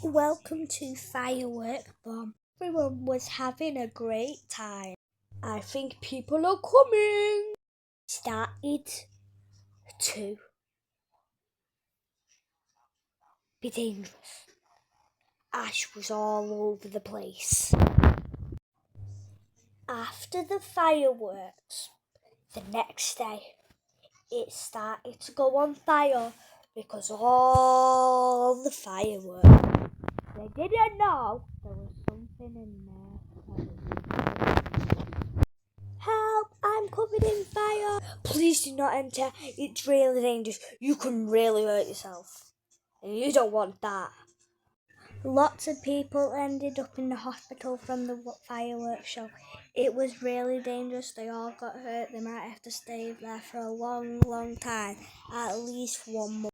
Welcome to Firework Bomb. Everyone was having a great time. I think people are coming. Started to be dangerous. Ash was all over the place. After the fireworks, the next day, it started to go on fire because all the fireworks. They didn't know there was something in there. Help! I'm covered in fire! Please do not enter. It's really dangerous. You can really hurt yourself. And you don't want that. Lots of people ended up in the hospital from the fireworks show. It was really dangerous. They all got hurt. They might have to stay there for a long, long time. At least 1 month.